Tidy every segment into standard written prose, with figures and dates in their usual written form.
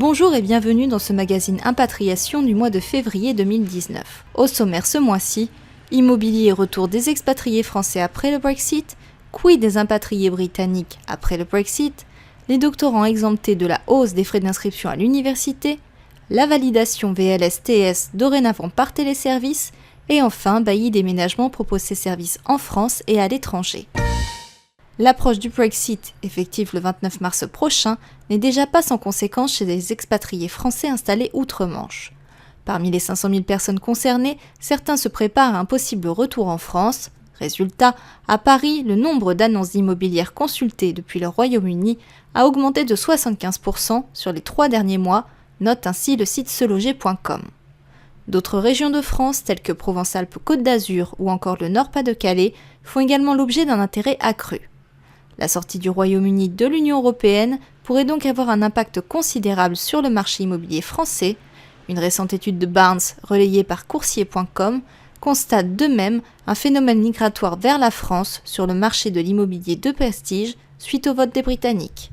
Bonjour et bienvenue dans ce magazine Impatriation du mois de février 2019. Au sommaire ce mois-ci, immobilier et retour des expatriés français après le Brexit, quid des impatriés britanniques après le Brexit, les doctorants exemptés de la hausse des frais d'inscription à l'université, la validation VLS-TS dorénavant par téléservice, et enfin Bailly Déménagement propose ses services en France et à l'étranger. L'approche du Brexit, effective le 29 mars prochain, n'est déjà pas sans conséquences chez les expatriés français installés outre-Manche. Parmi les 500 000 personnes concernées, certains se préparent à un possible retour en France. Résultat, à Paris, le nombre d'annonces immobilières consultées depuis le Royaume-Uni a augmenté de 75% sur les 3 derniers mois, note ainsi le site seloger.com. D'autres régions de France, telles que Provence-Alpes-Côte d'Azur ou encore le Nord-Pas-de-Calais, font également l'objet d'un intérêt accru. La sortie du Royaume-Uni de l'Union européenne pourrait donc avoir un impact considérable sur le marché immobilier français. Une récente étude de Barnes, relayée par coursier.com, constate de même un phénomène migratoire vers la France sur le marché de l'immobilier de prestige suite au vote des Britanniques.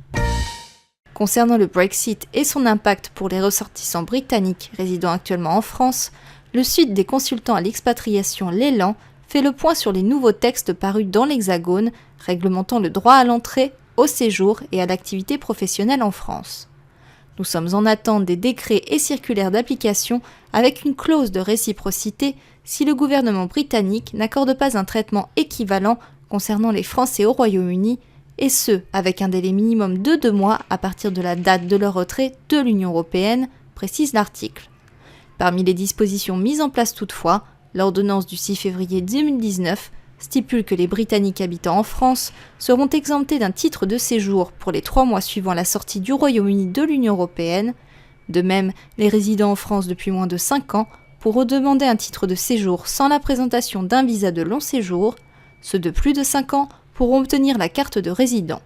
Concernant le Brexit et son impact pour les ressortissants britanniques résidant actuellement en France, le site des consultants à l'expatriation L'Élan fait le point sur les nouveaux textes parus dans l'Hexagone, réglementant le droit à l'entrée, au séjour et à l'activité professionnelle en France. Nous sommes en attente des décrets et circulaires d'application avec une clause de réciprocité si le gouvernement britannique n'accorde pas un traitement équivalent concernant les Français au Royaume-Uni, et ce, avec un délai minimum de 2 mois à partir de la date de leur retrait de l'Union européenne, précise l'article. Parmi les dispositions mises en place toutefois, l'ordonnance du 6 février 2019 stipule que les Britanniques habitant en France seront exemptés d'un titre de séjour pour les 3 mois suivant la sortie du Royaume-Uni de l'Union européenne. De même, les résidents en France depuis moins de 5 ans pourront demander un titre de séjour sans la présentation d'un visa de long séjour. Ceux de plus de 5 ans pourront obtenir la carte de résident.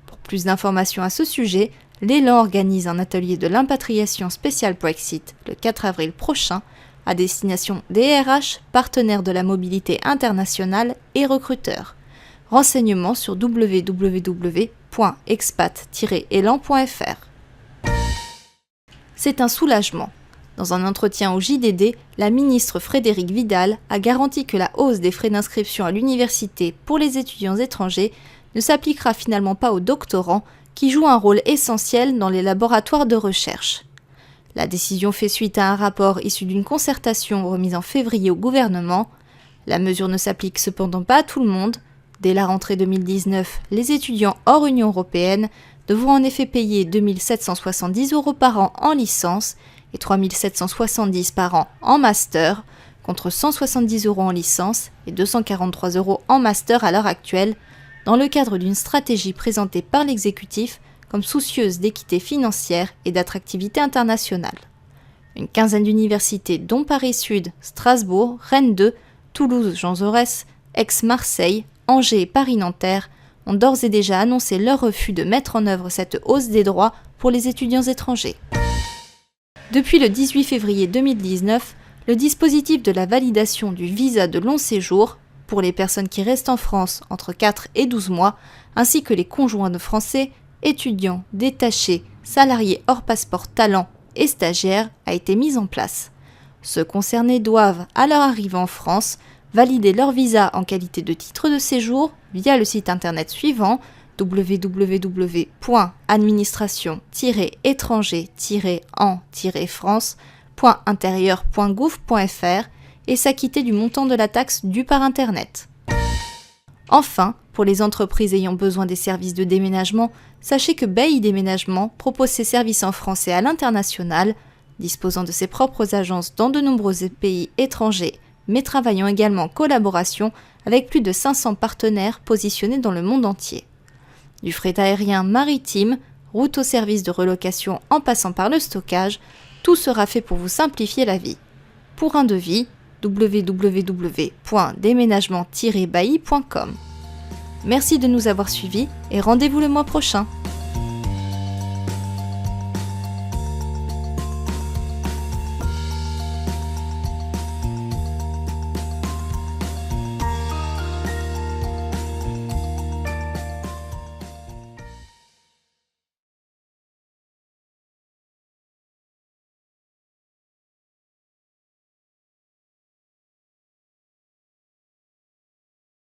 Pour plus d'informations à ce sujet, l'Élan organise un atelier de l'impatriation spéciale Brexit le 4 avril prochain à destination des RH, partenaires de la mobilité internationale et recruteurs. Renseignements sur www.expat-elan.fr. C'est un soulagement. Dans un entretien au JDD, la ministre Frédérique Vidal a garanti que la hausse des frais d'inscription à l'université pour les étudiants étrangers ne s'appliquera finalement pas aux doctorants qui jouent un rôle essentiel dans les laboratoires de recherche. La décision fait suite à un rapport issu d'une concertation remise en février au gouvernement. La mesure ne s'applique cependant pas à tout le monde. Dès la rentrée 2019, les étudiants hors Union européenne devront en effet payer 2 770 € par an en licence et 3 770 par an en master, contre 170 € en licence et 243 € en master à l'heure actuelle, dans le cadre d'une stratégie présentée par l'exécutif comme soucieuse d'équité financière et d'attractivité internationale. Une quinzaine d'universités dont Paris Sud, Strasbourg, Rennes 2, Toulouse, Jean Jaurès, Aix-Marseille, Angers et Paris-Nanterre ont d'ores et déjà annoncé leur refus de mettre en œuvre cette hausse des droits pour les étudiants étrangers. Depuis le 18 février 2019, le dispositif de la validation du visa de long séjour pour les personnes qui restent en France entre 4 et 12 mois, ainsi que les conjoints de Français, étudiants, détachés, salariés hors passeport talent et stagiaires a été mis en place. Ceux concernés doivent, à leur arrivée en France, valider leur visa en qualité de titre de séjour via le site internet suivant www.administration-étranger-en-france.intérieur.gouv.fr et s'acquitter du montant de la taxe due par internet. Enfin, pour les entreprises ayant besoin des services de déménagement, sachez que Bailly Déménagement propose ses services en France et à l'international, disposant de ses propres agences dans de nombreux pays étrangers, mais travaillant également en collaboration avec plus de 500 partenaires positionnés dans le monde entier. Du fret aérien maritime, route au service de relocation en passant par le stockage, tout sera fait pour vous simplifier la vie. Pour un devis, www.déménagement-bailly.com. Merci de nous avoir suivis et rendez-vous le mois prochain.